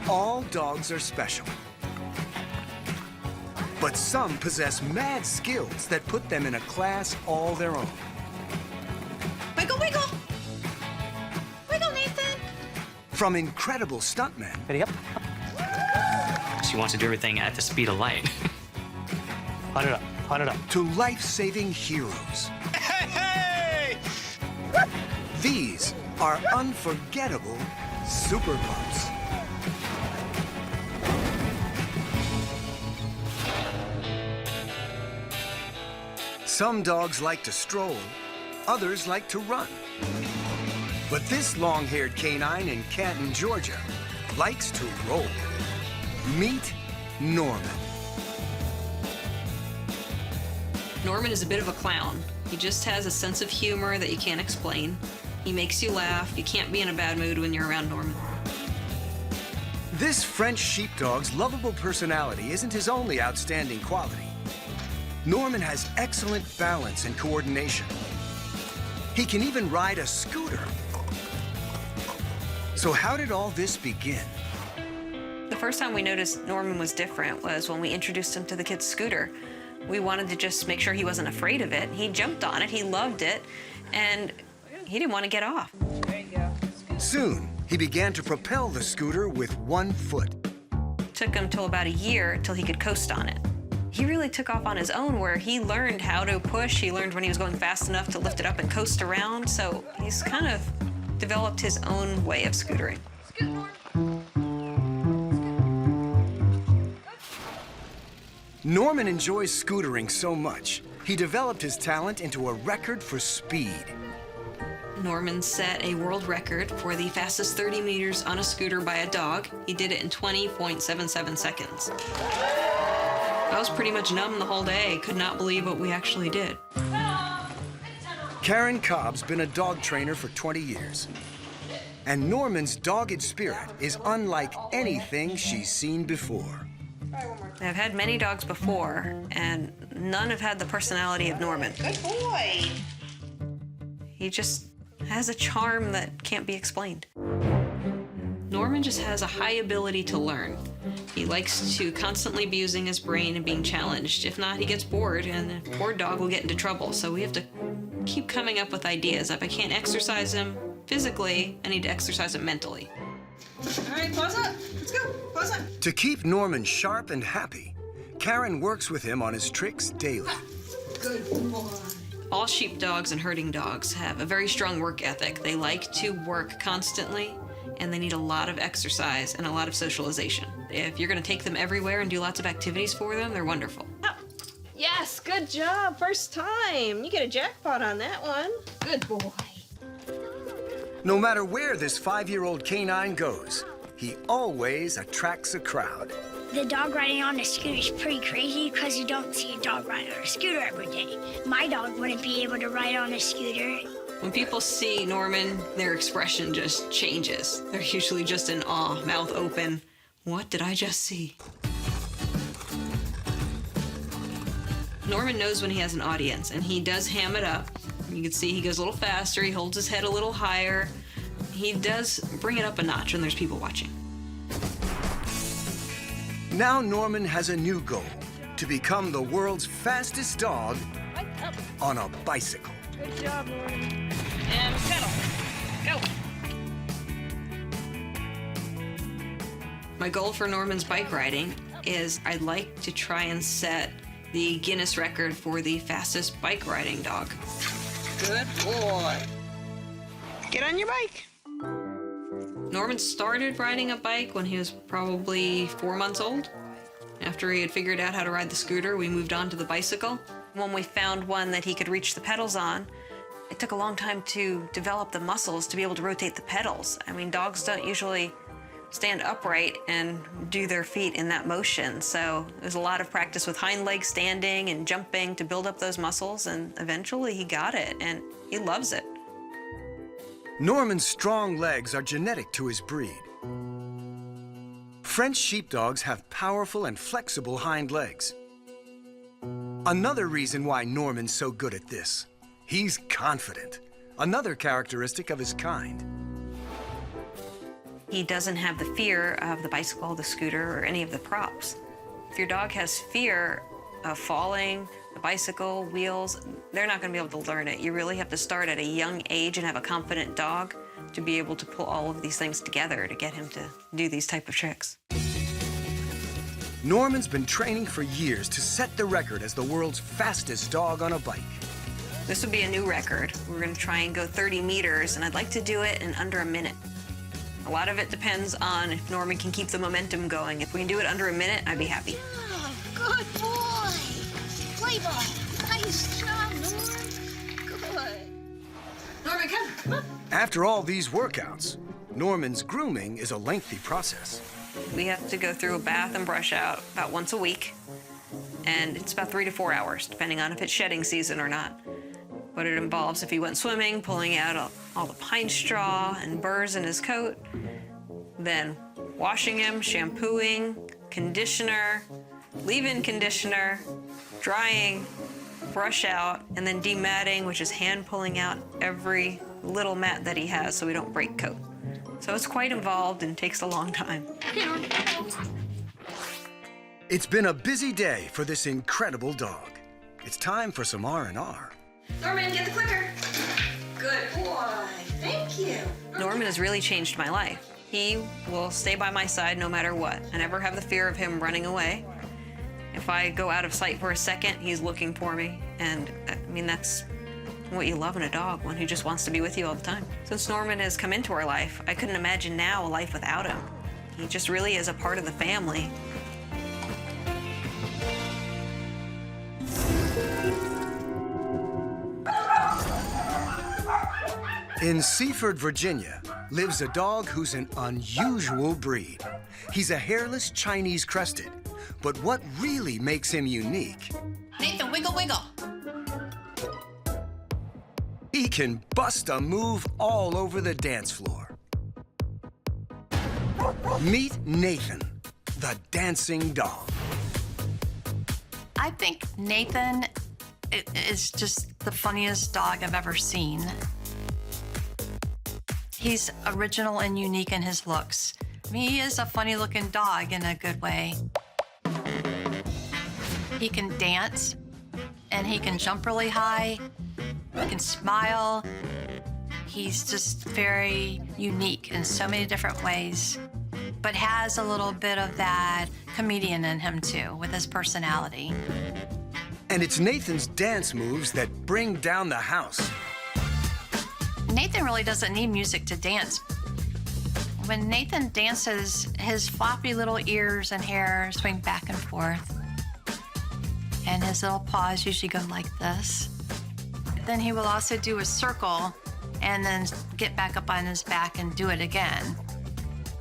All dogs are special. But some possess mad skills that put them in a class all their own. Wiggle, wiggle! Wiggle, Nathan! From incredible stuntmen. Ready up? She wants to do everything at the speed of light. Hot it up. Hot it up. To life-saving heroes. Hey! These are unforgettable super pups. Some dogs like to stroll, others like to run. But this long-haired canine in Canton, Georgia, likes to roll. Meet Norman. Norman is a bit of a clown. He just has a sense of humor that you can't explain. He makes you laugh. You can't be in a bad mood when you're around Norman. This French sheepdog's lovable personality isn't his only outstanding quality. Norman has excellent balance and coordination. He can even ride a scooter. So how did all this begin? The first time we noticed Norman was different was when we introduced him to the kids' scooter. We wanted to just make sure he wasn't afraid of it. He jumped on it, he loved it, and he didn't want to get off. There you go. Soon, he began to propel the scooter with one foot. Took him till about a year till he could coast on it. He really took off on his own where he learned how to push. He learned when he was going fast enough to lift it up and coast around. So he's kind of developed his own way of scootering. Norman enjoys scootering so much, he developed his talent into a record for speed. Norman set a world record for the fastest 30 meters on a scooter by a dog. He did it in 20.77 seconds. I was pretty much numb the whole day. Could not believe what we actually did. Karen Cobb's been a dog trainer for 20 years. And Norman's dogged spirit is unlike anything she's seen before. I've had many dogs before, and none have had the personality of Norman. Good boy. He just has a charm that can't be explained. Norman just has a high ability to learn. He likes to constantly be using his brain and being challenged. If not, he gets bored, and the poor dog will get into trouble. So we have to keep coming up with ideas. If I can't exercise him physically, I need to exercise him mentally. All right, pause up. Let's go. Pause up. To keep Norman sharp and happy, Karen works with him on his tricks daily. Good boy. All sheepdogs and herding dogs have a very strong work ethic. They like to work constantly, and they need a lot of exercise and a lot of socialization. If you're going to take them everywhere and do lots of activities for them, they're wonderful. Oh, yes, good job. First time. You get a jackpot on that one. Good boy. No matter where this 5-year-old canine goes, he always attracts a crowd. The dog riding on a scooter is pretty crazy because you don't see a dog ride on a scooter every day. My dog wouldn't be able to ride on a scooter. When people see Norman, their expression just changes. They're usually just in awe, mouth open. What did I just see? Norman knows when he has an audience, and he does ham it up. You can see he goes a little faster, he holds his head a little higher. He does bring it up a notch when there's people watching. Now Norman has a new goal, to become the world's fastest dog on a bicycle. Good job, Norman. And pedal. Go. My goal for Norman's bike riding is I'd like to try and set the Guinness record for the fastest bike riding dog. Good boy. Get on your bike. Norman started riding a bike when he was probably 4 months old. After he had figured out how to ride the scooter, we moved on to the bicycle. When we found one that he could reach the pedals on, it took a long time to develop the muscles to be able to rotate the pedals. I mean, dogs don't usually stand upright and do their feet in that motion. So there's a lot of practice with hind leg standing and jumping to build up those muscles, and eventually he got it, and he loves it. Norman's strong legs are genetic to his breed. French sheepdogs have powerful and flexible hind legs. Another reason why Norman's so good at this, he's confident, another characteristic of his kind. He doesn't have the fear of the bicycle, the scooter, or any of the props. If your dog has fear of falling, the bicycle, wheels, they're not going to be able to learn it. You really have to start at a young age and have a confident dog to be able to pull all of these things together to get him to do these type of tricks. Norman's been training for years to set the record as the world's fastest dog on a bike. This would be a new record. We're going to try and go 30 meters, and I'd like to do it in under a minute. A lot of it depends on if Norman can keep the momentum going. If we can do it under a minute, I'd be happy. Oh, good boy. Play ball. Nice job, Norman. Good. Norman, come on. After all these workouts, Norman's grooming is a lengthy process. We have to go through a bath and brush out about once a week, and it's about 3 to 4 hours, depending on if it's shedding season or not. But it involves, if he went swimming, pulling out all the pine straw and burrs in his coat, then washing him, shampooing, conditioner, leave-in conditioner, drying, brush out, and then dematting, which is hand pulling out every little mat that he has so we don't break coat. So it's quite involved and takes a long time. It's been a busy day for this incredible dog. It's time for some R&R. Norman, get the clicker. Good boy. Thank you. Norman has really changed my life. He will stay by my side no matter what. I never have the fear of him running away. If I go out of sight for a second, he's looking for me. And I mean, that's what you love in a dog, one who just wants to be with you all the time. Since Norman has come into our life, I couldn't imagine now a life without him. He just really is a part of the family. In Seaford, Virginia, lives a dog who's an unusual breed. He's a hairless Chinese crested. But what really makes him unique? Nathan, wiggle, wiggle. He can bust a move all over the dance floor. Meet Nathan, the dancing dog. I think Nathan is just the funniest dog I've ever seen. He's original and unique in his looks. I mean, he is a funny-looking dog in a good way. He can dance, and he can jump really high. He can smile. He's just very unique in so many different ways, but has a little bit of that comedian in him, too, with his personality. And it's Nathan's dance moves that bring down the house. Nathan really doesn't need music to dance. When Nathan dances, his floppy little ears and hair swing back and forth. And his little paws usually go like this. Then he will also do a circle and then get back up on his back and do it again.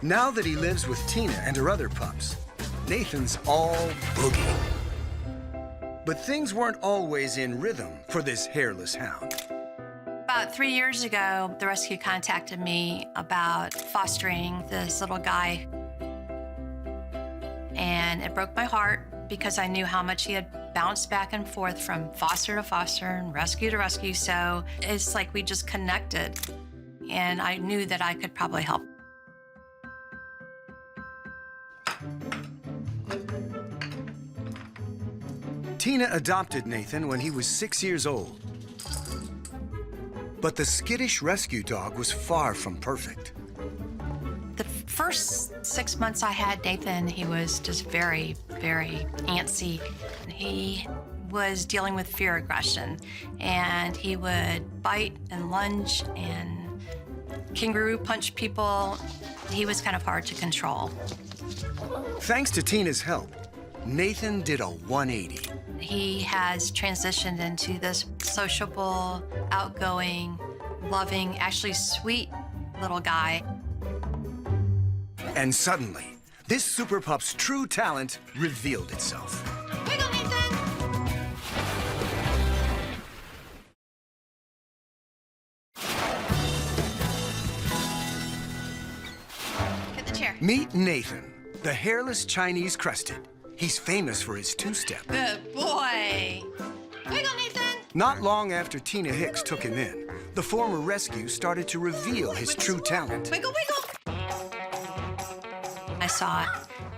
Now that he lives with Tina and her other pups, Nathan's all boogie. But things weren't always in rhythm for this hairless hound. About 3 years ago, the rescue contacted me about fostering this little guy. And it broke my heart because I knew how much he had bounced back and forth from foster to foster and rescue to rescue. So it's like we just connected. And I knew that I could probably help. Tina adopted Nathan when he was 6 years old. But the skittish rescue dog was far from perfect. The first 6 months I had Nathan, he was just very, very antsy. He was dealing with fear aggression, and he would bite and lunge and kangaroo punch people. He was kind of hard to control. Thanks to Tina's help, Nathan did a 180. He has transitioned into this sociable, outgoing, loving, actually sweet little guy. And suddenly, this super pup's true talent revealed itself. Wiggle, Nathan! Get the chair. Meet Nathan, the hairless Chinese crested. He's famous for his two-step. Good boy. Wiggle, Nathan! Not long after Tina Hicks took him in, the former rescue started to reveal his true talent. Wiggle, wiggle! saw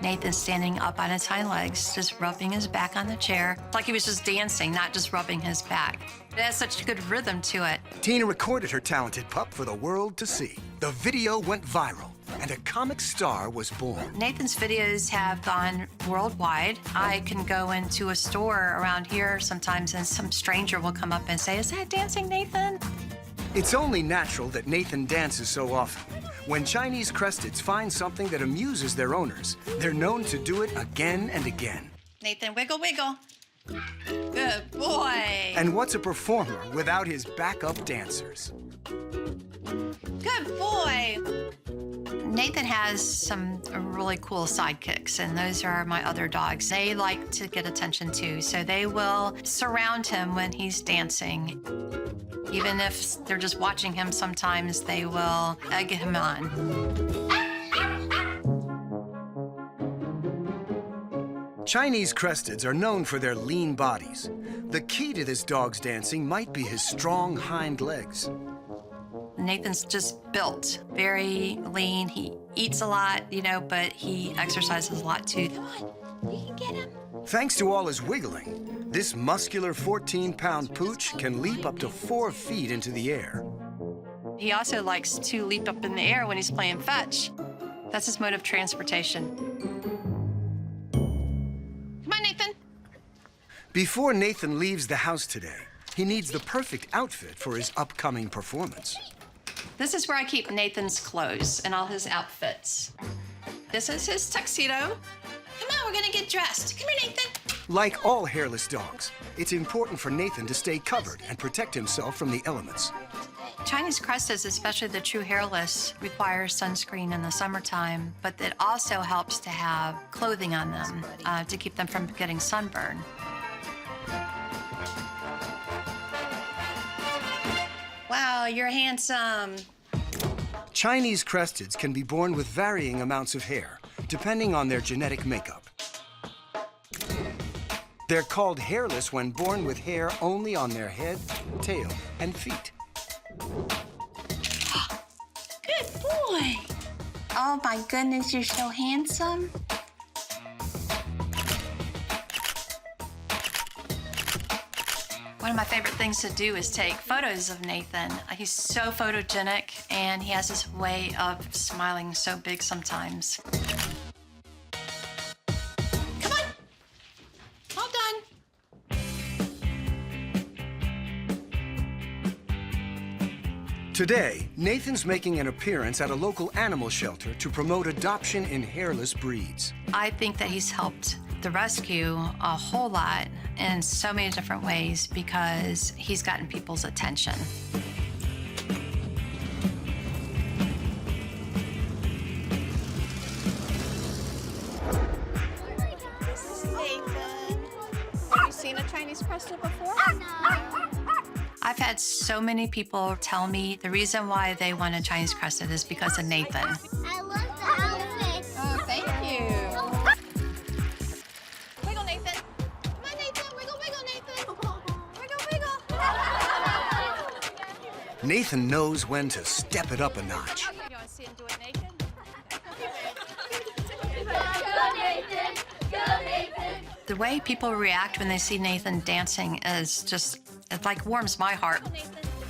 Nathan standing up on his hind legs, just rubbing his back on the chair, like he was just dancing, not just rubbing his back. It has such a good rhythm to it. Tina recorded her talented pup for the world to see. The video went viral, and a comic star was born. Nathan's videos have gone worldwide. I can go into a store around here sometimes and some stranger will come up and say, "Is that Dancing Nathan?" It's only natural that Nathan dances so often. When Chinese Cresteds find something that amuses their owners, they're known to do it again and again. Nathan, wiggle, wiggle. Good boy. And what's a performer without his backup dancers? Good boy. Nathan has some really cool sidekicks, and those are my other dogs. They like to get attention too, so they will surround him when he's dancing. Even if they're just watching him, sometimes they will egg him on. Chinese Cresteds are known for their lean bodies. The key to this dog's dancing might be his strong hind legs. Nathan's just built very lean. He eats a lot, you know, but he exercises a lot too. Come on, you can get him. Thanks to all his wiggling, this muscular 14-pound pooch can leap up to 4 feet into the air. He also likes to leap up in the air when he's playing fetch. That's his mode of transportation. Come on, Nathan. Before Nathan leaves the house today, he needs the perfect outfit for his upcoming performance. This is where I keep Nathan's clothes and all his outfits. This is his tuxedo. Come on, we're gonna get dressed. Come here, Nathan. Like all hairless dogs, it's important for Nathan to stay covered and protect himself from the elements. Chinese Cresteds, especially the true hairless, require sunscreen in the summertime, but it also helps to have clothing on them to keep them from getting sunburn. Wow, you're handsome. Chinese Cresteds can be born with varying amounts of hair, depending on their genetic makeup. They're called hairless when born with hair only on their head, tail, and feet. Good boy. Oh my goodness, you're so handsome. One of my favorite things to do is take photos of Nathan. He's so photogenic, and he has this way of smiling so big sometimes. Come on. All done. Today, Nathan's making an appearance at a local animal shelter to promote adoption in hairless breeds. I think that he's helped the rescue a whole lot in so many different ways because he's gotten people's attention. Nathan. Have you seen a Chinese Crested before? I've had so many people tell me the reason why they want a Chinese Crested is because of Nathan. I love the outfit. Oh, thank you. Wiggle, Nathan. Come on, Nathan. Wiggle, wiggle, Nathan. Wiggle, wiggle. Nathan knows when to step it up a notch. You want to see him do it naked? The way people react when they see Nathan dancing is just, it like warms my heart.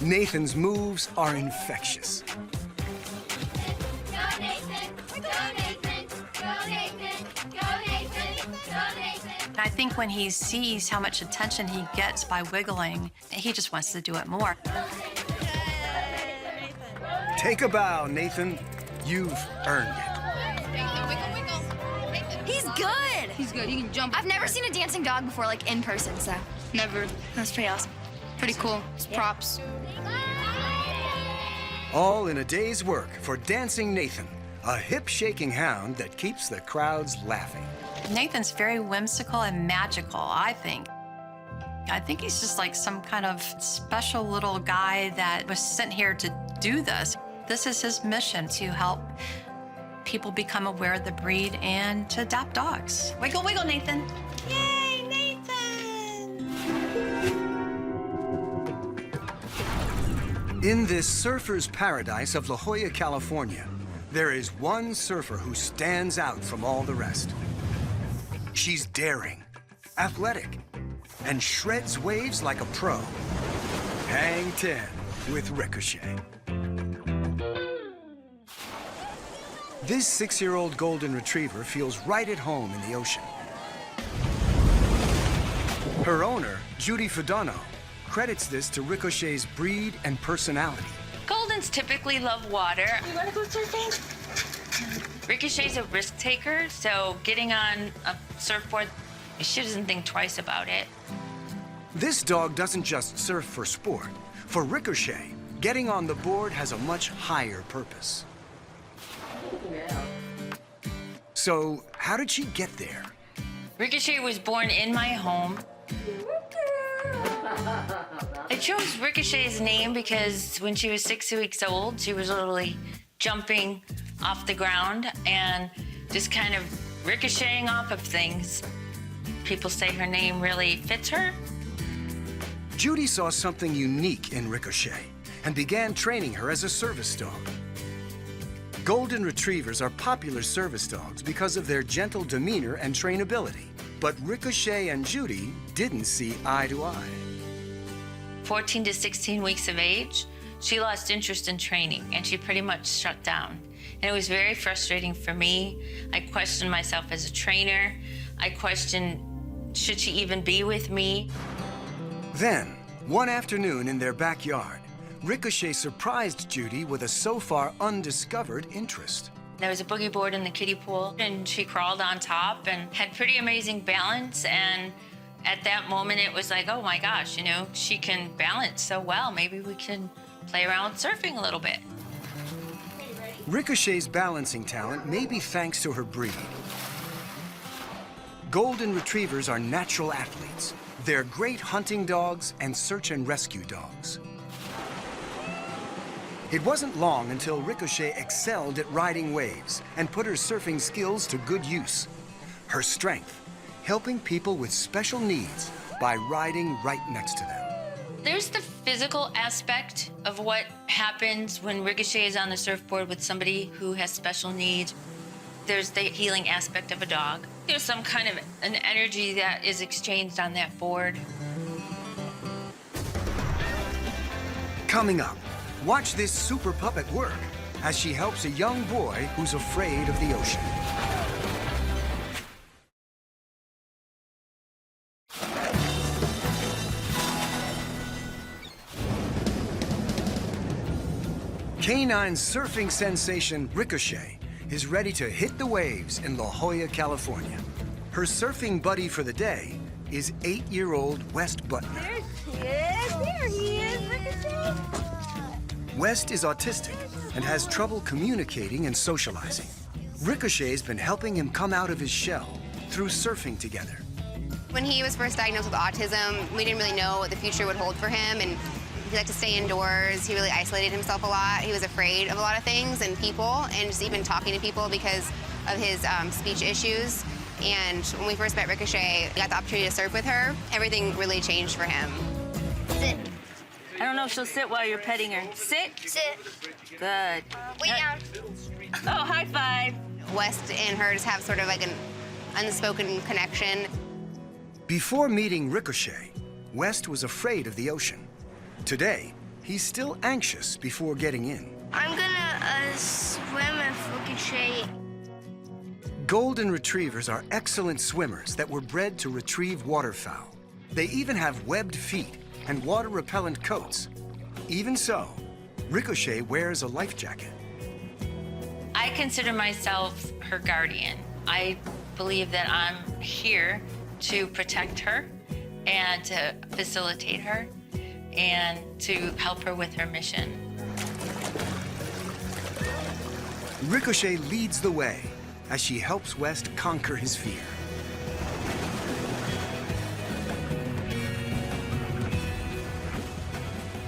Nathan's moves are infectious. I think when he sees how much attention he gets by wiggling, he just wants to do it more. Take a bow, Nathan. You've earned it. Nathan, wiggle, wiggle. Nathan. He's good. He's good. He can jump. I've never seen a dancing dog before, like in person, so. Never. That's pretty awesome. Pretty cool. It's props. All in a day's work for Dancing Nathan, a hip-shaking hound that keeps the crowds laughing. Nathan's very whimsical and magical, I think. I think he's just like some kind of special little guy that was sent here to do this. This is his mission, to help people become aware of the breed and to adopt dogs. Wiggle, wiggle, Nathan. Yay, Nathan! In this surfer's paradise of La Jolla, California, There is one surfer who stands out from all the rest. She's daring, athletic, and shreds waves like a pro. Hang 10 with Ricochet. This 6-year-old golden retriever feels right at home in the ocean. Her owner, Judy Fodano, credits this to Ricochet's breed and personality. Goldens typically love water. You want to go surfing? Ricochet's a risk taker, so getting on a surfboard, she doesn't think twice about it. This dog doesn't just surf for sport. For Ricochet, getting on the board has a much higher purpose. So, how did she get there? Ricochet was born in my home. I chose Ricochet's name because when she was 6 weeks old, she was literally jumping off the ground and just kind of ricocheting off of things. People say her name really fits her. Judy saw something unique in Ricochet and began training her as a service dog. Golden Retrievers are popular service dogs because of their gentle demeanor and trainability. But Ricochet and Judy didn't see eye to eye. 14 to 16 weeks of age, she lost interest in training and she pretty much shut down. And it was very frustrating for me. I questioned myself as a trainer. I questioned, should she even be with me? Then, one afternoon in their backyard, Ricochet surprised Judy with a so far undiscovered interest. There was a boogie board in the kiddie pool, and she crawled on top and had pretty amazing balance. And at that moment, it was like, oh my gosh, you know, she can balance so well. Maybe we can play around with surfing a little bit. Ricochet's balancing talent may be thanks to her breed. Golden Retrievers are natural athletes. They're great hunting dogs and search and rescue dogs. It wasn't long until Ricochet excelled at riding waves and put her surfing skills to good use. Her strength, helping people with special needs by riding right next to them. There's the physical aspect of what happens when Ricochet is on the surfboard with somebody who has special needs. There's the healing aspect of a dog. There's some kind of an energy that is exchanged on that board. Coming up, watch this super puppet work as she helps a young boy who's afraid of the ocean. Canine surfing sensation Ricochet is ready to hit the waves in La Jolla, California. Her surfing buddy for the day is 8-year-old West Butner. There he is, Ricochet. West is autistic and has trouble communicating and socializing. Ricochet's been helping him come out of his shell through surfing together. When he was first diagnosed with autism, we didn't really know what the future would hold for him, and he liked to stay indoors. He really isolated himself a lot. He was afraid of a lot of things and people, and just even talking to people because of his speech issues. And when we first met Ricochet, we got the opportunity to surf with her. Everything really changed for him. Sit. I don't know if she'll sit while you're petting her. Sit. Sit. Good. Way down. Oh, high five. West and her just have sort of like an unspoken connection. Before meeting Ricochet, West was afraid of the ocean. Today, he's still anxious before getting in. I'm gonna swim with Ricochet. Golden Retrievers are excellent swimmers that were bred to retrieve waterfowl. They even have webbed feet and water-repellent coats. Even so, Ricochet wears a life jacket. I consider myself her guardian. I believe that I'm here to protect her and to facilitate her and to help her with her mission. Ricochet leads the way as she helps West conquer his fear.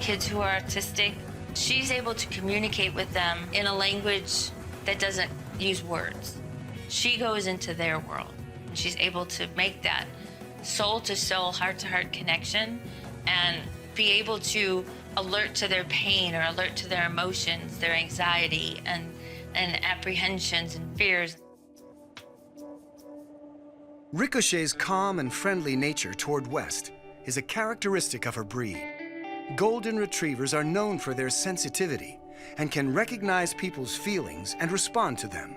Kids who are autistic, she's able to communicate with them in a language that doesn't use words. She goes into their world. She's able to make that soul-to-soul, heart-to-heart connection and be able to alert to their pain or alert to their emotions, their anxiety, and and apprehensions and fears. Ricochet's calm and friendly nature toward West is a characteristic of her breed. Golden retrievers are known for their sensitivity and can recognize people's feelings and respond to them.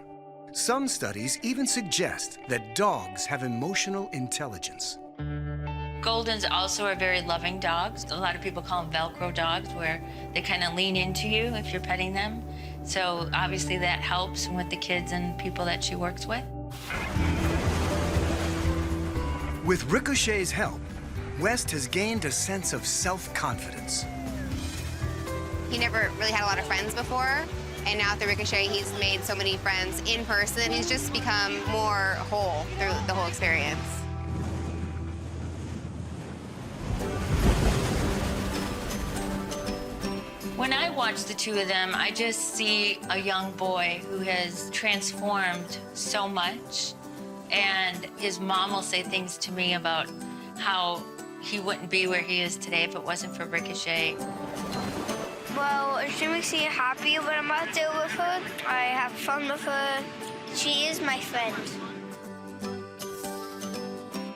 Some studies even suggest that dogs have emotional intelligence. Goldens also are very loving dogs. A lot of people call them Velcro dogs, where they kind of lean into you if you're petting them. So obviously that helps with the kids and people that she works with. With Ricochet's help, West has gained a sense of self-confidence. He never really had a lot of friends before, and now through Ricochet, he's made so many friends in person. He's just become more whole through the whole experience. When I watch the two of them, I just see a young boy who has transformed so much. And his mom will say things to me about how he wouldn't be where he is today if it wasn't for Ricochet. Well, she makes me happy when I'm out there with her. I have fun with her. She is my friend.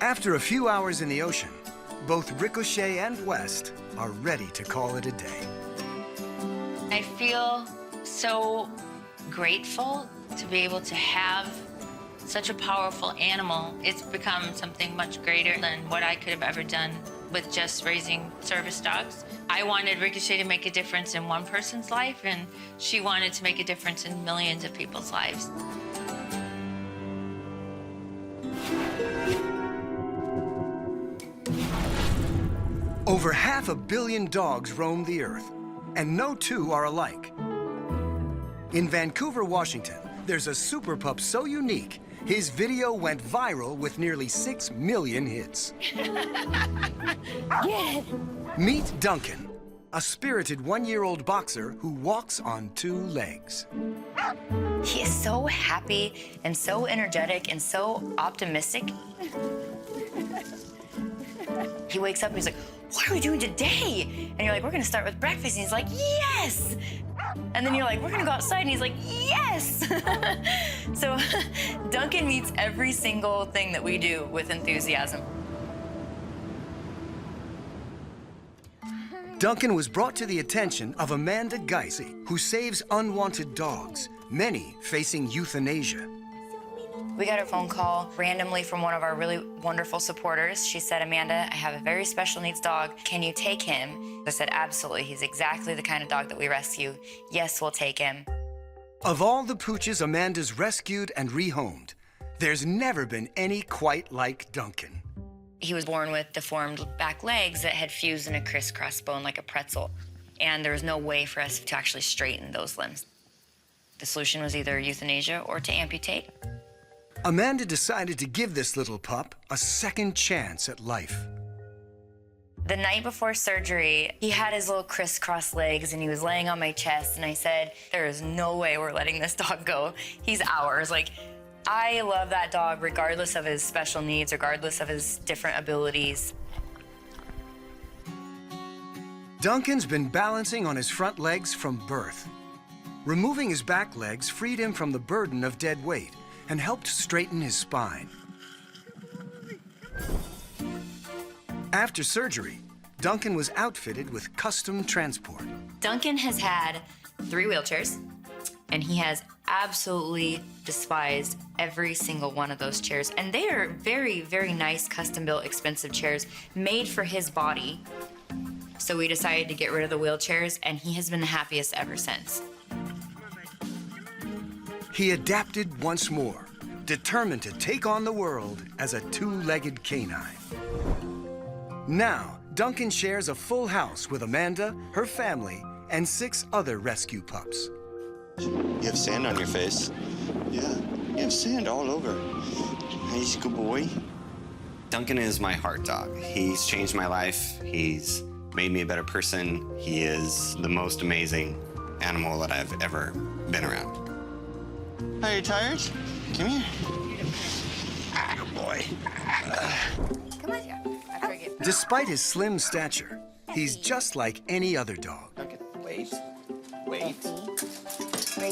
After a few hours in the ocean, both Ricochet and West are ready to call it a day. I feel so grateful to be able to have such a powerful animal. It's become something much greater than what I could have ever done with just raising service dogs. I wanted Ricochet to make a difference in one person's life, and she wanted to make a difference in millions of people's lives. Over 500 million dogs roam the earth, and no two are alike. In Vancouver, Washington, there's a super pup so unique, his video went viral with nearly 6 million hits. Meet Duncan, a spirited one-year-old boxer who walks on 2 legs. He is so happy and so energetic and so optimistic. He wakes up and he's like, "What are we doing today?" And you're like, "We're gonna start with breakfast." And he's like, "Yes!" And then you're like, "We're gonna go outside." And he's like, "Yes!" So Duncan meets every single thing that we do with enthusiasm. Duncan was brought to the attention of Amanda Geis, who saves unwanted dogs, many facing euthanasia. We got a phone call randomly from one of our really wonderful supporters. She said, "Amanda, I have a very special needs dog. Can you take him?" I said, "Absolutely. He's exactly the kind of dog that we rescue. Yes, we'll take him." Of all the pooches Amanda's rescued and rehomed, there's never been any quite like Duncan. He was born with deformed back legs that had fused in a crisscross bone like a pretzel, and there was no way for us to actually straighten those limbs. The solution was either euthanasia or to amputate. Amanda decided to give this little pup a second chance at life. The night before surgery, he had his little crisscross legs and he was laying on my chest, and I said, "There is no way we're letting this dog go. He's ours." Like, I love that dog regardless of his special needs, regardless of his different abilities. Duncan's been balancing on his front legs from birth. Removing his back legs freed him from the burden of dead weight and helped straighten his spine. After surgery, Duncan was outfitted with custom transport. Duncan has had 3 wheelchairs, and he has absolutely despised every single one of those chairs. And they are very, very nice, custom-built, expensive chairs made for his body. So we decided to get rid of the wheelchairs, and he has been the happiest ever since. He adapted once more, determined to take on the world as a 2-legged canine. Now, Duncan shares a full house with Amanda, her family, and 6 other rescue pups. You have sand on your face. Yeah, you have sand all over. He's a good boy. Duncan is my heart dog. He's changed my life. He's made me a better person. He is the most amazing animal that I've ever been around. Are you tired? Come here. Good boy. Come on, Joe. I forget. Despite his slim stature, he's just like any other dog. Wait. Wait.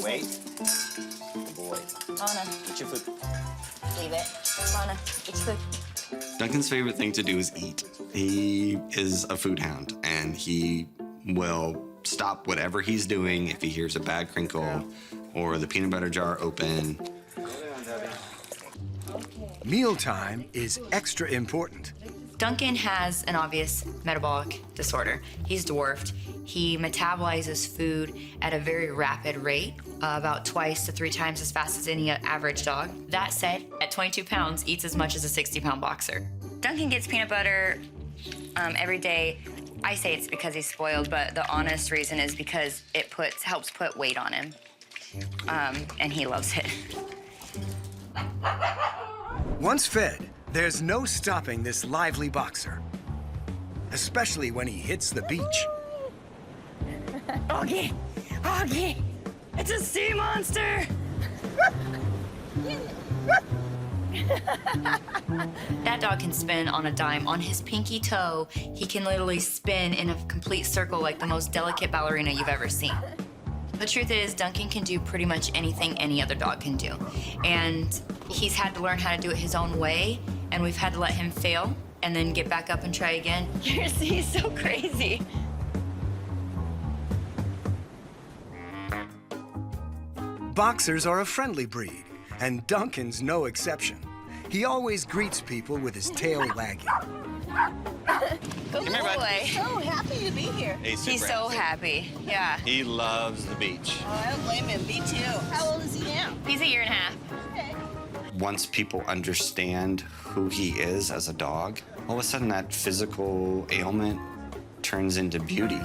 Wait. Lana, Eat your food. leave it. Lana, eat your food. Duncan's favorite thing to do is eat. He is a food hound, and he will stop whatever he's doing if he hears a bad crinkle or the peanut butter jar open. Mealtime is extra important. Duncan has an obvious metabolic disorder. He's dwarfed. He metabolizes food at a very rapid rate, about 2 to 3 times as fast as any average dog. That said, at 22 pounds, eats as much as a 60-pound boxer. Duncan gets peanut butter every day. I say it's because he's spoiled, but the honest reason is because it helps put weight on him, and he loves it. Once fed, there's no stopping this lively boxer, especially when he hits the beach. Augie! Augie! It's a sea monster! That dog can spin on a dime. On his pinky toe, he can literally spin in a complete circle like the most delicate ballerina you've ever seen. The truth is, Duncan can do pretty much anything any other dog can do. And he's had to learn how to do it his own way, and we've had to let him fail and then get back up and try again. He's so crazy. Boxers are a friendly breed, and Duncan's no exception. He always greets people with his tail wagging. Good boy. So happy to be here. He's so happy. Yeah. He loves the beach. Oh, I don't blame him. Me too. How old is he now? He's 1.5 years. Okay. Once people understand who he is as a dog, all of a sudden that physical ailment turns into beauty.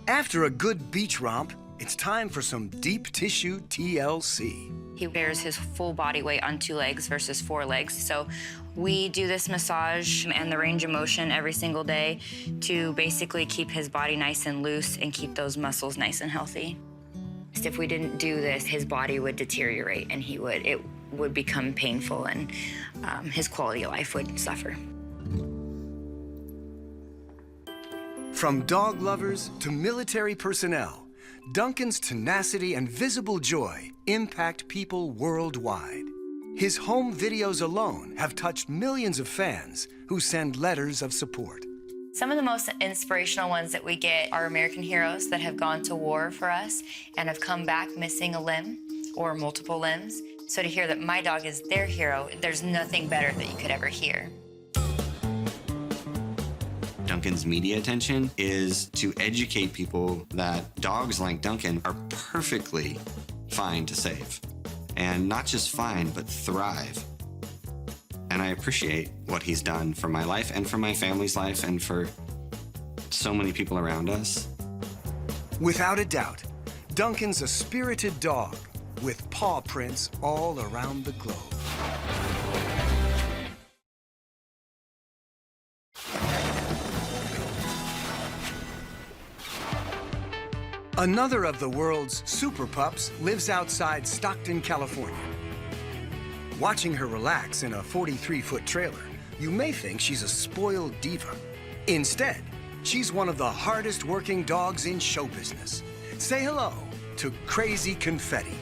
After a good beach romp, it's time for some deep tissue TLC. He bears his full body weight on 2 legs versus 4 legs. So we do this massage and the range of motion every single day to basically keep his body nice and loose and keep those muscles nice and healthy. If we didn't do this, his body would deteriorate and it would become painful and his quality of life would suffer. From dog lovers to military personnel, Duncan's tenacity and visible joy impact people worldwide. His home videos alone have touched millions of fans who send letters of support. Some of the most inspirational ones that we get are American heroes that have gone to war for us and have come back missing a limb or multiple limbs. So to hear that my dog is their hero, there's nothing better that you could ever hear. Duncan's media attention is to educate people that dogs like Duncan are perfectly fine to save. And not just fine, but thrive. And I appreciate what he's done for my life and for my family's life and for so many people around us. Without a doubt, Duncan's a spirited dog with paw prints all around the globe. Another of the world's super pups lives outside Stockton, California. Watching her relax in a 43-foot trailer, you may think she's a spoiled diva. Instead, she's one of the hardest working dogs in show business. Say hello to Crazy Confetti.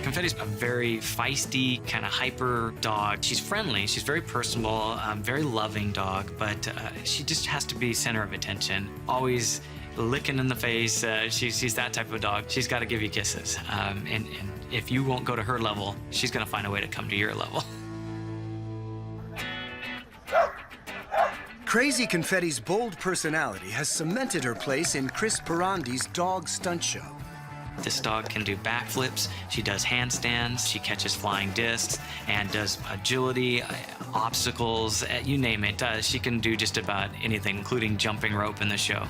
Confetti's a very feisty, kind of hyper dog. She's friendly, she's very personable, very loving dog, but she just has to be center of attention. Always licking in the face. She's that type of dog. She's got to give you kisses. And if you won't go to her level, she's going to find a way to come to your level. Crazy Confetti's bold personality has cemented her place in Chris Perandi's dog stunt show. This dog can do backflips, she does handstands, she catches flying discs, and does agility, obstacles, you name it. She can do just about anything, including jumping rope in the show.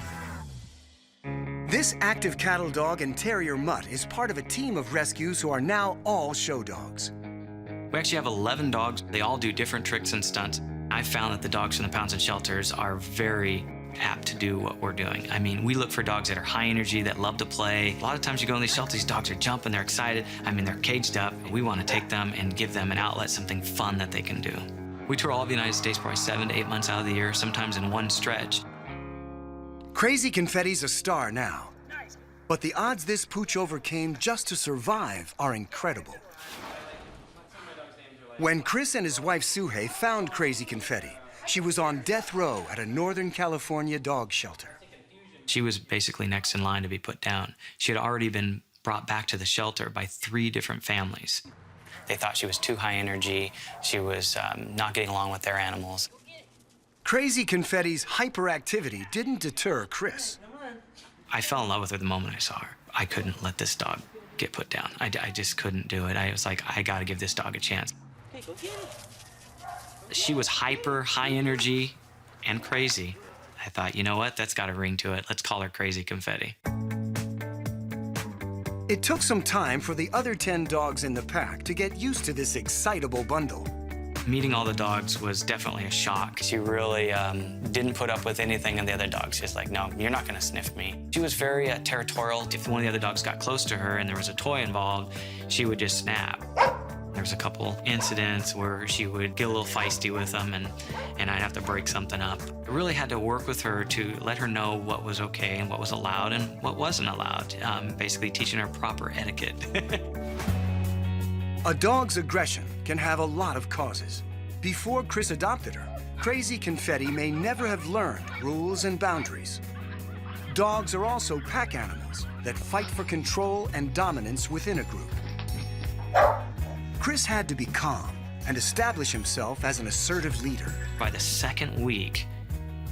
This active cattle dog and terrier mutt is part of a team of rescues who are now all show dogs. We actually have 11 dogs. They all do different tricks and stunts. I found that the dogs from the pounds and shelters are very apt to do what we're doing. I mean, we look for dogs that are high energy, that love to play. A lot of times you go in these shelters, these dogs are jumping, they're excited. I mean, they're caged up. We want to take them and give them an outlet, something fun that they can do. We tour all of the United States probably 7 to 8 months out of the year, sometimes in one stretch. Crazy Confetti's a star now. But the odds this pooch overcame just to survive are incredible. When Chris and his wife Suhei found Crazy Confetti, she was on death row at a Northern California dog shelter. She was basically next in line to be put down. She had already been brought back to the shelter by 3 different families. They thought she was too high energy. She was not getting along with their animals. Crazy Confetti's hyperactivity didn't deter Chris. I fell in love with her the moment I saw her. I couldn't let this dog get put down. I just couldn't do it. I was like, I gotta give this dog a chance. She was hyper, high energy, and crazy. I thought, you know what? That's got a ring to it. Let's call her Crazy Confetti. It took some time for the other 10 dogs in the pack to get used to this excitable bundle. Meeting all the dogs was definitely a shock. She really didn't put up with anything of the other dogs. She's like, no, you're not gonna sniff me. She was very territorial. If one of the other dogs got close to her and there was a toy involved, she would just snap. There was a couple incidents where she would get a little feisty with them and I'd have to break something up. I really had to work with her to let her know what was okay and what was allowed and what wasn't allowed, basically teaching her proper etiquette. A dog's aggression can have a lot of causes. Before Chris adopted her, Crazy Confetti may never have learned rules and boundaries. Dogs are also pack animals that fight for control and dominance within a group. Chris had to be calm and establish himself as an assertive leader. By the second week,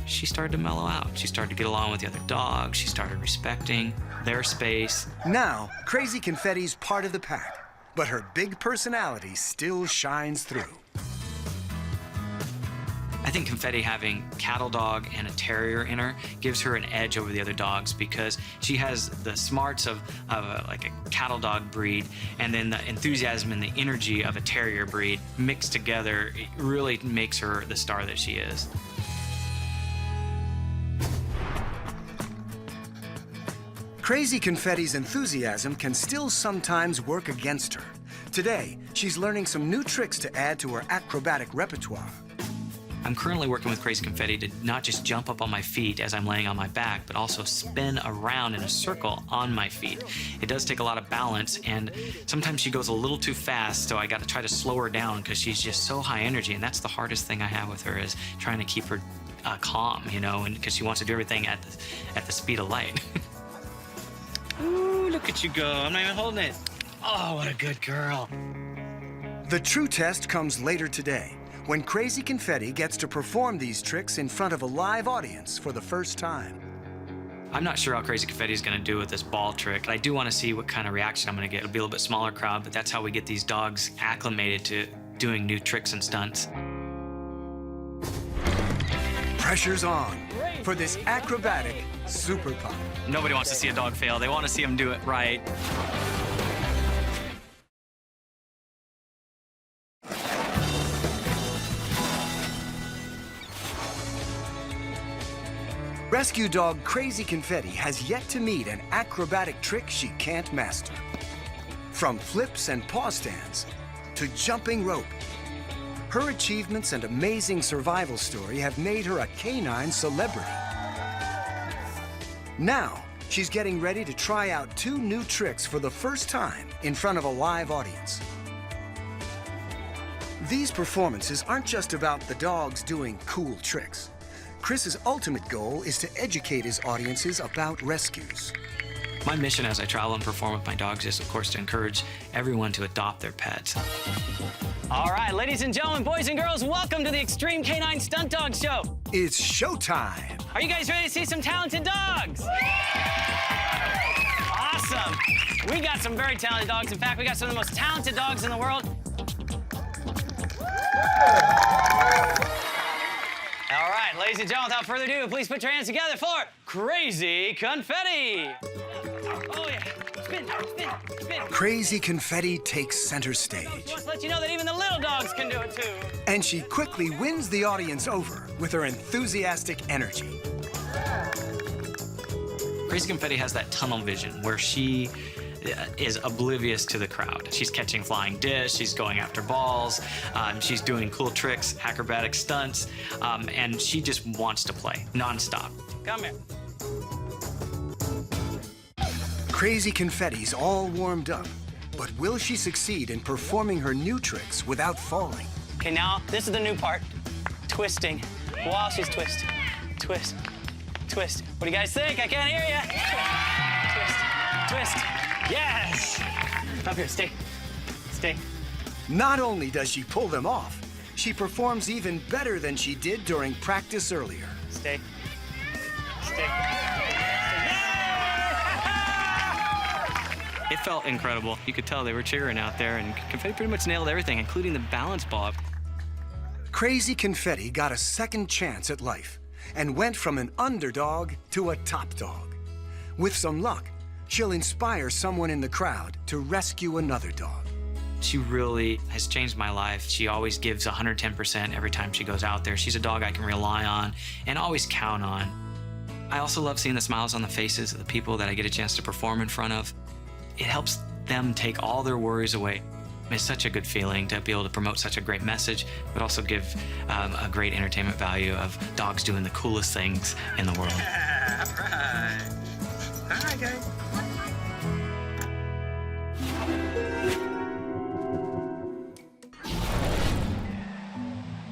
she started to mellow out. She started to get along with the other dogs. She started respecting their space. Now, Crazy Confetti's part of the pack, but her big personality still shines through. I think Confetti having cattle dog and a terrier in her gives her an edge over the other dogs because she has the smarts of like a cattle dog breed and then the enthusiasm and the energy of a terrier breed mixed together. It really makes her the star that she is. Crazy Confetti's enthusiasm can still sometimes work against her. Today, she's learning some new tricks to add to her acrobatic repertoire. I'm currently working with Crazy Confetti to not just jump up on my feet as I'm laying on my back, but also spin around in a circle on my feet. It does take a lot of balance, and sometimes she goes a little too fast, so I got to try to slow her down because she's just so high energy, and that's the hardest thing I have with her is trying to keep her calm, you know, and because she wants to do everything at the speed of light. Ooh, look at you go. I'm not even holding it. Oh, what a good girl. The true test comes later today, when Crazy Confetti gets to perform these tricks in front of a live audience for the first time. I'm not sure how Crazy Confetti is going to do with this ball trick. I do want to see what kind of reaction I'm going to get. It'll be a little bit smaller crowd, but that's how we get these dogs acclimated to doing new tricks and stunts. Pressure's on for this acrobatic super pop. Nobody wants to see a dog fail. They want to see him do it right. Rescue dog Crazy Confetti has yet to meet an acrobatic trick she can't master. From flips and paw stands to jumping rope, her achievements and amazing survival story have made her a canine celebrity. Now, she's getting ready to try out 2 new tricks for the first time in front of a live audience. These performances aren't just about the dogs doing cool tricks. Chris's ultimate goal is to educate his audiences about rescues. My mission as I travel and perform with my dogs is, of course, to encourage everyone to adopt their pets. All right, ladies and gentlemen, boys and girls, welcome to the Extreme Canine Stunt Dog Show. It's showtime. Are you guys ready to see some talented dogs? Awesome. We got some very talented dogs. In fact, we got some of the most talented dogs in the world. All right, ladies and gentlemen, without further ado, please put your hands together for Crazy Confetti. Oh, yeah. Spin, spin, spin. Crazy Confetti takes center stage. Just to let you know that even the little dogs can do it, too. And she quickly wins the audience over with her enthusiastic energy. Crazy Confetti has that tunnel vision where she is oblivious to the crowd. She's catching flying dish, she's going after balls, she's doing cool tricks, acrobatic stunts, and she just wants to play nonstop. Come here. Crazy Confetti's all warmed up, but will she succeed in performing her new tricks without falling? Okay, now this is the new part. Twisting. While she's twisting. Twist. Twist. What do you guys think? I can't hear you. Twist. Twist. Yes! Up here, stay. Stay. Not only does she pull them off, she performs even better than she did during practice earlier. Stay. Stay. It felt incredible. You could tell they were cheering out there, and Confetti pretty much nailed everything, including the balance ball. Crazy Confetti got a second chance at life and went from an underdog to a top dog. With some luck, she'll inspire someone in the crowd to rescue another dog. She really has changed my life. She always gives 110% every time she goes out there. She's a dog I can rely on and always count on. I also love seeing the smiles on the faces of the people that I get a chance to perform in front of. It helps them take all their worries away. It's such a good feeling to be able to promote such a great message, but also give a great entertainment value of dogs doing the coolest things in the world. Yeah, all right. Hi, guys.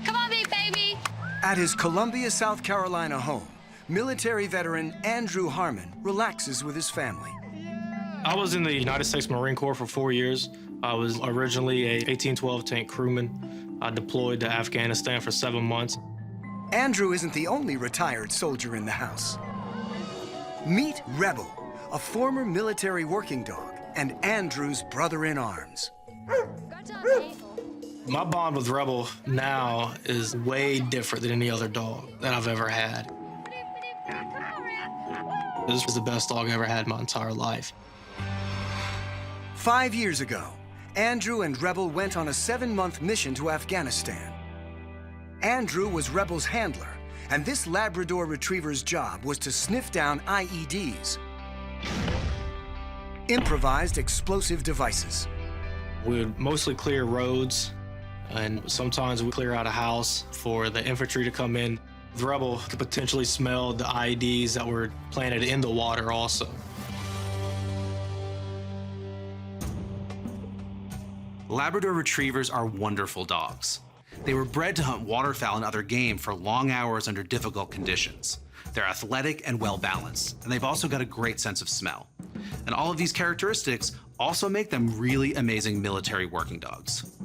Come on, big baby. At his Columbia, South Carolina home, military veteran Andrew Harmon relaxes with his family. I was in the United States Marine Corps for 4 years. I was originally a 1812 tank crewman. I deployed to Afghanistan for 7 months. Andrew isn't the only retired soldier in the house. Meet Rebel, a former military working dog and Andrew's brother-in-arms. My bond with Rebel now is way different than any other dog that I've ever had. This was the best dog I ever had in my entire life. 5 years ago, Andrew and Rebel went on a 7-month mission to Afghanistan. Andrew was Rebel's handler, and this Labrador Retriever's job was to sniff down IEDs, improvised explosive devices. We would mostly clear roads, and sometimes we clear out a house for the infantry to come in. The Rebel could potentially smell the IEDs that were planted in the water also. Labrador Retrievers are wonderful dogs. They were bred to hunt waterfowl and other game for long hours under difficult conditions. They're athletic and well-balanced, and they've also got a great sense of smell. And all of these characteristics also make them really amazing military working dogs.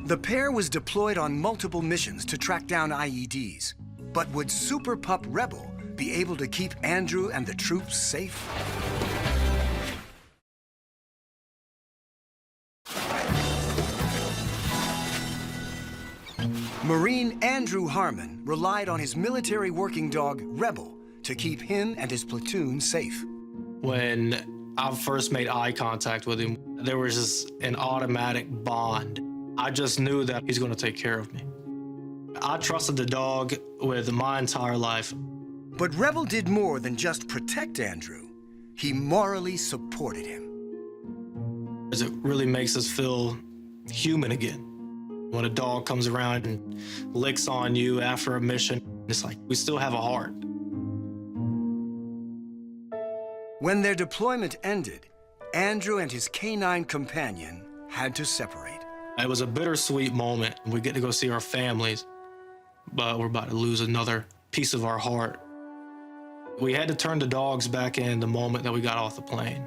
The pair was deployed on multiple missions to track down IEDs. But would Super Pup Rebel be able to keep Andrew and the troops safe? Marine Andrew Harmon relied on his military working dog, Rebel, to keep him and his platoon safe. When I first made eye contact with him, there was just an automatic bond. I just knew that he's going to take care of me. I trusted the dog with my entire life. But Rebel did more than just protect Andrew. He morally supported him. It really makes us feel human again. When a dog comes around and licks on you after a mission, it's like we still have a heart. When their deployment ended, Andrew and his canine companion had to separate. It was a bittersweet moment. We get to go see our families, but we're about to lose another piece of our heart. We had to turn the dogs back in the moment that we got off the plane.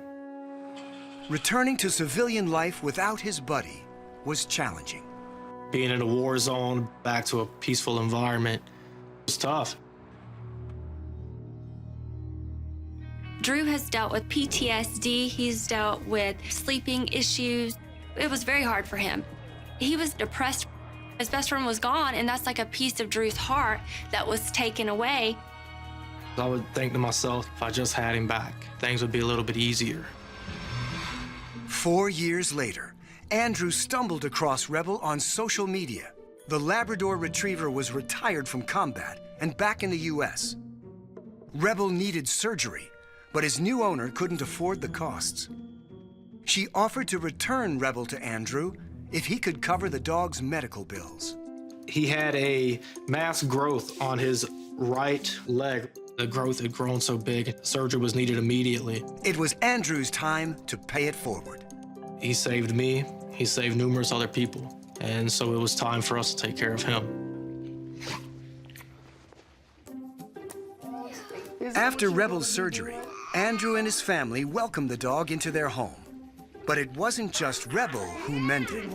Returning to civilian life without his buddy was challenging. Being in a war zone, back to a peaceful environment, was tough. Drew has dealt with PTSD. He's dealt with sleeping issues. It was very hard for him. He was depressed. His best friend was gone, and that's like a piece of Drew's heart that was taken away. I would think to myself, if I just had him back, things would be a little bit easier. 4 years later, Andrew stumbled across Rebel on social media. The Labrador Retriever was retired from combat and back in the U.S. Rebel needed surgery, but his new owner couldn't afford the costs. She offered to return Rebel to Andrew if he could cover the dog's medical bills. He had a mass growth on his right leg, the growth had grown so big, surgery was needed immediately. It was Andrew's time to pay it forward. He saved me, he saved numerous other people, and so it was time for us to take care of him. After Rebel's surgery, Andrew and his family welcomed the dog into their home. But it wasn't just Rebel who mended.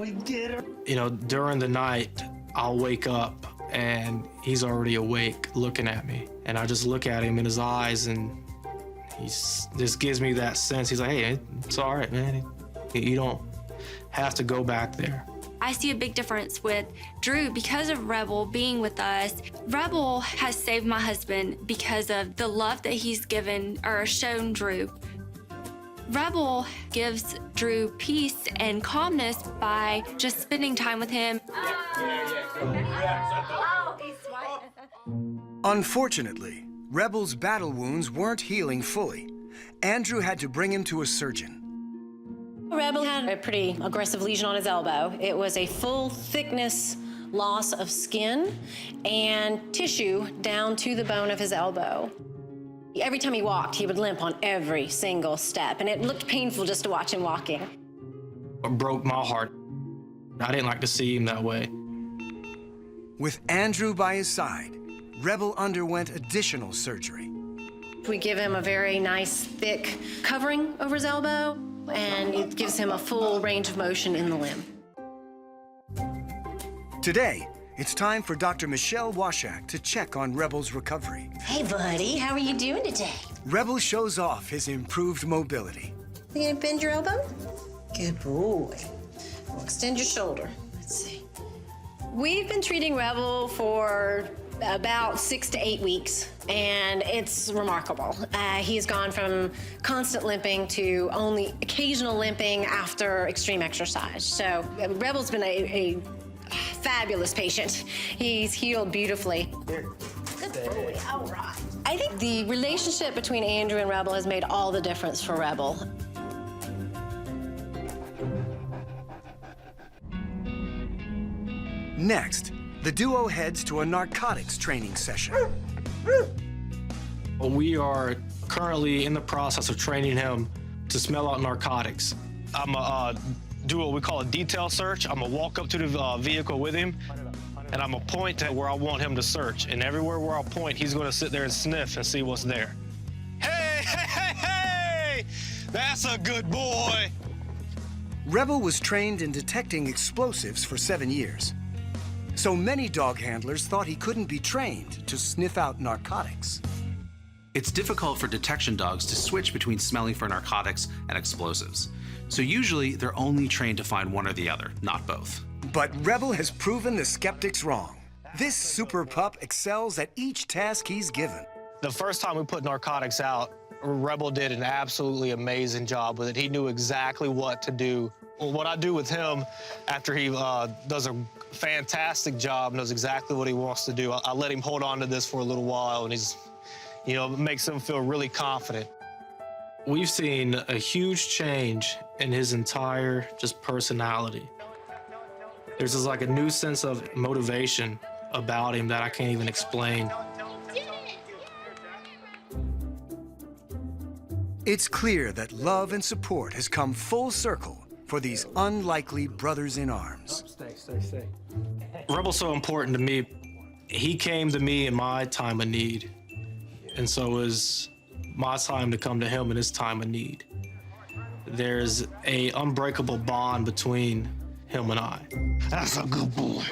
You know, during the night, I'll wake up and he's already awake looking at me. And I just look at him in his eyes and he just gives me that sense. He's like, hey, it's all right, man. You don't have to go back there. I see a big difference with Drew because of Rebel being with us. Rebel has saved my husband because of the love that he's given or shown Drew. Rebel gives Drew peace and calmness by just spending time with him. Unfortunately, Rebel's battle wounds weren't healing fully. Andrew had to bring him to a surgeon. Rebel had a pretty aggressive lesion on his elbow. It was a full thickness loss of skin and tissue down to the bone of his elbow. Every time he walked, he would limp on every single step, and it looked painful just to watch him walking. It broke my heart. I didn't like to see him that way. With Andrew by his side, Rebel underwent additional surgery. We give him a very nice, thick covering over his elbow, and it gives him a full range of motion in the limb. Today, it's time for Dr. Michelle Washak to check on Rebel's recovery. Hey, buddy, how are you doing today? Rebel shows off his improved mobility. You gonna bend your elbow? Good boy. We'll extend your shoulder. Let's see. We've been treating Rebel for about 6 to 8 weeks, and it's remarkable. He's gone from constant limping to only occasional limping after extreme exercise. So Rebel's been a fabulous patient. He's healed beautifully. Good boy, all right. I think the relationship between Andrew and Rebel has made all the difference for Rebel. Next, the duo heads to a narcotics training session. We are currently in the process of training him to smell out narcotics. I'm a do what we call a detail search. I'm gonna walk up to the vehicle with him, and I'm gonna point to where I want him to search. And everywhere where I point, he's gonna sit there and sniff and see what's there. Hey, hey, hey, hey! That's a good boy! Rebel was trained in detecting explosives for 7 years. So many dog handlers thought he couldn't be trained to sniff out narcotics. It's difficult for detection dogs to switch between smelling for narcotics and explosives. So usually they're only trained to find one or the other, not both. But Rebel has proven the skeptics wrong. This super pup excels at each task he's given. The first time we put narcotics out, Rebel did an absolutely amazing job with it. He knew exactly what to do. What I do with him after he does a fantastic job, knows exactly what he wants to do, I let him hold on to this for a little while, and he's, you know, it makes him feel really confident. We've seen a huge change in his entire just personality. There's just like a new sense of motivation about him that I can't even explain. It's clear that love and support has come full circle for these unlikely brothers in arms. Stay. Rebel's so important to me. He came to me in my time of need, and so is my time to come to him in his time of need. There's an unbreakable bond between him and I. That's a good boy.